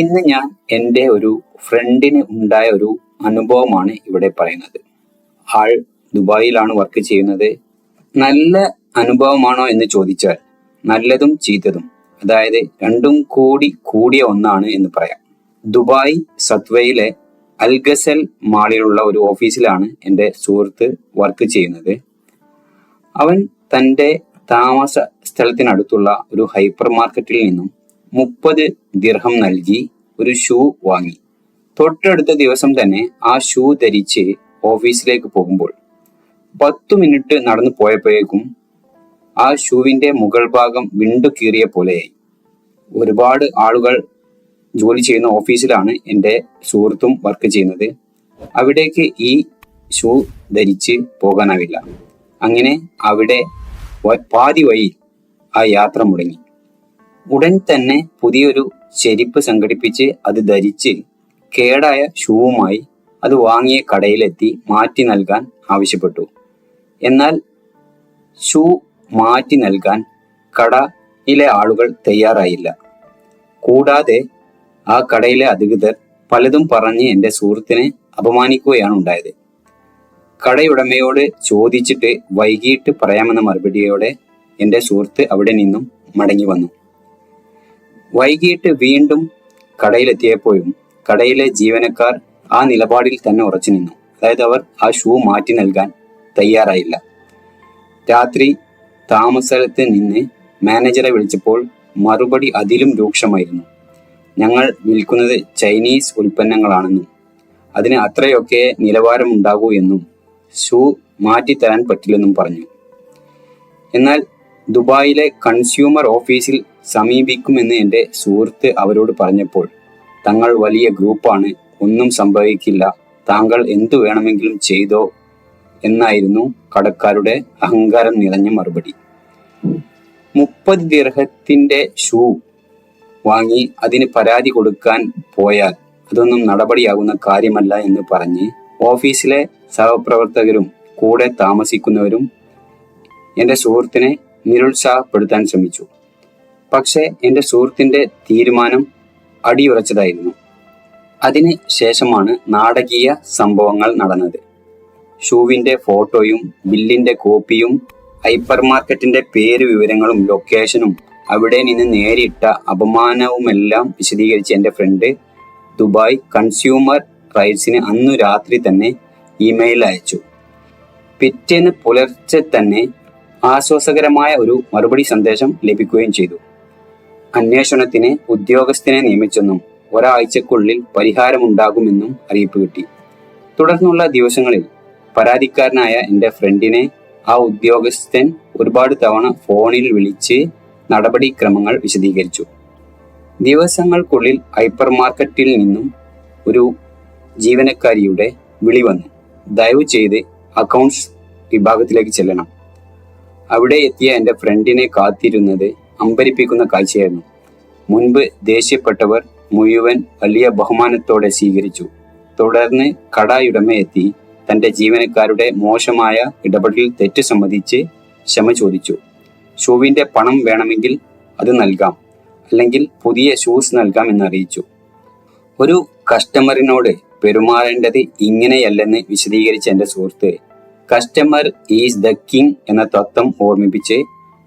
ഇന്ന് ഞാൻ എൻ്റെ ഒരു ഫ്രണ്ടിന് ഉണ്ടായ ഒരു അനുഭവമാണ് ഇവിടെ പറയുന്നത്. ആൾ ദുബായിലാണ് വർക്ക് ചെയ്യുന്നത്. നല്ല അനുഭവമാണോ എന്ന് ചോദിച്ചാൽ നല്ലതും ചീത്തതും, അതായത് രണ്ടും കൂടിയ ഒന്നാണ് എന്ന് പറയാം. ദുബായ് സത്വയിലെ അൽഗസൽ മാളിലുള്ള ഒരു ഓഫീസിലാണ് എൻ്റെ സുഹൃത്ത് വർക്ക് ചെയ്യുന്നത്. അവൻ തൻ്റെ താമസ സ്ഥലത്തിനടുത്തുള്ള ഒരു ഹൈപ്പർ മാർക്കറ്റിൽ നിന്നും 30 ദിർഹം നൽകി ഒരു ഷൂ വാങ്ങി. തൊട്ടടുത്ത ദിവസം തന്നെ ആ ഷൂ ധരിച്ച് ഓഫീസിലേക്ക് പോകുമ്പോൾ 10 മിനിറ്റ് നടന്നു പോയപ്പോഴേക്കും ആ ഷൂവിന്റെ മുകൾ ഭാഗം വിണ്ടു കീറിയ പോലെയായി. ഒരുപാട് ആളുകൾ ജോലി ചെയ്യുന്ന ഓഫീസിലാണ് എൻ്റെ സുഹൃത്തും വർക്ക് ചെയ്യുന്നത്. അവിടേക്ക് ഈ ഷൂ ധരിച്ച് പോകാനാവില്ല. അങ്ങനെ അവിടെ പാതി വഴി ആ യാത്ര മുടങ്ങി. ഉടൻ തന്നെ പുതിയൊരു ചെരിപ്പ് സംഘടിപ്പിച്ച് അത് ധരിച്ച് കേടായ ഷൂവുമായി അത് വാങ്ങിയ കടയിലെത്തി മാറ്റി നൽകാൻ ആവശ്യപ്പെട്ടു. എന്നാൽ ഷൂ മാറ്റി നൽകാൻ കടയിലെ ആളുകൾ തയ്യാറായില്ല. കൂടാതെ ആ കടയിലെ അധികൃതർ പലതും പറഞ്ഞ് എൻ്റെ സുഹൃത്തിനെ അപമാനിക്കുകയാണ് ഉണ്ടായത്. കടയുടമയോട് ചോദിച്ചിട്ട് വൈകിട്ട് പറയാമെന്ന മറുപടിയോടെ എൻ്റെ സുഹൃത്ത് അവിടെ നിന്നും മടങ്ങി വന്നു. വൈകിട്ട് വീണ്ടും കടയിലെത്തിയപ്പോഴും കടയിലെ ജീവനക്കാർ ആ നിലപാടിൽ തന്നെ ഉറച്ചു നിന്നു. അതായത് അവർ ആ ഷൂ മാറ്റി നൽകാൻ തയ്യാറായില്ല. രാത്രി താമസസ്ഥലത്ത് നിന്ന് മാനേജറെ വിളിച്ചപ്പോൾ മറുപടി അതിലും രൂക്ഷമായിരുന്നു. ഞങ്ങൾ വിൽക്കുന്നത് ചൈനീസ് ഉൽപ്പന്നങ്ങളാണെന്നും അതിന് അത്രയൊക്കെ നിലവാരമുണ്ടാകൂ എന്നും ഷൂ മാറ്റിത്തരാൻ പറ്റില്ലെന്നും പറഞ്ഞു. എന്നാൽ ദുബായിലെ കൺസ്യൂമർ ഓഫീസിൽ സമീപിക്കുമെന്ന് എൻ്റെ സുഹൃത്ത് അവരോട് പറഞ്ഞപ്പോൾ തങ്ങൾ വലിയ ഗ്രൂപ്പാണ്, ഒന്നും സംഭവിക്കില്ല, താങ്കൾ എന്തു വേണമെങ്കിലും ചെയ്തോ എന്നായിരുന്നു കടക്കാരുടെ അഹങ്കാരം നിറഞ്ഞ മറുപടി. 30 ദിർഹത്തിന്റെ ഷൂ വാങ്ങി അതിന് പരാതി കൊടുക്കാൻ പോയാൽ അതൊന്നും നടപടിയാകുന്ന കാര്യമല്ല എന്ന് പറഞ്ഞ് ഓഫീസിലെ സഹപ്രവർത്തകരും കൂടെ താമസിക്കുന്നവരും എൻ്റെ സുഹൃത്തിനെ നിരുത്സാഹപ്പെടുത്താൻ ശ്രമിച്ചു. പക്ഷേ എൻ്റെ സുഹൃത്തിന്റെ തീരുമാനം അടിയുറച്ചതായിരുന്നു. അതിന് ശേഷമാണ് നാടകീയ സംഭവങ്ങൾ നടന്നത്. ഷൂവിന്റെ ഫോട്ടോയും ബില്ലിന്റെ കോപ്പിയും ഹൈപ്പർ മാർക്കറ്റിന്റെ പേര് വിവരങ്ങളും ലൊക്കേഷനും അവിടെ നിന്ന് നേരിട്ട അപമാനവുമെല്ലാം വിശദീകരിച്ച് എൻ്റെ ഫ്രണ്ട് ദുബായ് കൺസ്യൂമർ റൈറ്റ്സിന് അന്നു രാത്രി തന്നെ ഇമെയിൽ അയച്ചു. പിറ്റേന്ന് പുലർച്ചെ തന്നെ ആശ്വാസകരമായ ഒരു മറുപടി സന്ദേശം ലഭിക്കുകയും ചെയ്തു. അന്വേഷണത്തിന് ഉദ്യോഗസ്ഥനെ നിയമിച്ചെന്നും ഒരാഴ്ചക്കുള്ളിൽ പരിഹാരമുണ്ടാകുമെന്നും അറിയിപ്പ് കിട്ടി. തുടർന്നുള്ള ദിവസങ്ങളിൽ പരാതിക്കാരനായ എൻ്റെ ഫ്രണ്ടിനെ ആ ഉദ്യോഗസ്ഥൻ ഒരുപാട് തവണ ഫോണിൽ വിളിച്ച് നടപടിക്രമങ്ങൾ വിശദീകരിച്ചു. ദിവസങ്ങൾക്കുള്ളിൽ ഹൈപ്പർ മാർക്കറ്റിൽ നിന്നും ഒരു ജീവനക്കാരിയുടെ വിളി വന്നു. ദയവ് ചെയ്ത് അക്കൗണ്ട്സ് വിഭാഗത്തിലേക്ക് ചെല്ലണം. അവിടെ എത്തിയ എൻ്റെ ഫ്രണ്ടിനെ കാത്തിരുന്നത് അമ്പരിപ്പിക്കുന്ന കാഴ്ചയായിരുന്നു. മുൻപ് ദേഷ്യപ്പെട്ടവർ മുഴുവൻ വലിയ ബഹുമാനത്തോടെ സ്വീകരിച്ചു. തുടർന്ന് കടയുടമ എത്തി തൻ്റെ ജീവനക്കാരുടെ മോശമായ ഇടപെടലിൽ തെറ്റ് സമ്മതിച്ച് ക്ഷമ ചോദിച്ചു. ഷൂവിന്റെ പണം വേണമെങ്കിൽ അത് നൽകാം, അല്ലെങ്കിൽ പുതിയ ഷൂസ് നൽകാം എന്നറിയിച്ചു. ഒരു കസ്റ്റമറിനോട് പെരുമാറേണ്ടത് ഇങ്ങനെയല്ലെന്ന് വിശദീകരിച്ച എൻ്റെ സുഹൃത്ത് കസ്റ്റമർ ഈസ് ദ കിങ് എന്ന തത്വം ഓർമ്മിപ്പിച്ച്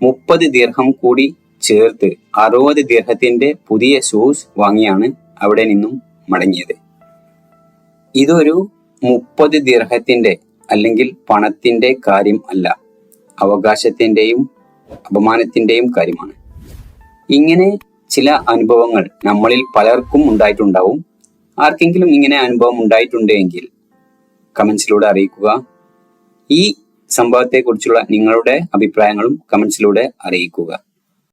30 ദിർഹം കൂടി ചേർത്ത് 60 ദിർഹത്തിന്റെ പുതിയ ഷൂസ് വാങ്ങിയാണ് അവിടെ നിന്നും മടങ്ങിയത്. ഇതൊരു 30 ദിർഹത്തിന്റെ അല്ലെങ്കിൽ പണത്തിന്റെ കാര്യം അല്ല, അവകാശത്തിന്റെയും അപമാനത്തിന്റെയും കാര്യമാണ്. ഇങ്ങനെ ചില അനുഭവങ്ങൾ നമ്മളിൽ പലർക്കും ഉണ്ടായിട്ടുണ്ടാവും. ആർക്കെങ്കിലും ഇങ്ങനെ അനുഭവം ഉണ്ടായിട്ടുണ്ടെങ്കിൽ കമന്റ്സിലൂടെ അറിയിക്കുക. ഈ സംഭവത്തെക്കുറിച്ചുള്ള നിങ്ങളുടെ അഭിപ്രായങ്ങളും കമന്റ്സിലൂടെ അറിയിക്കുക.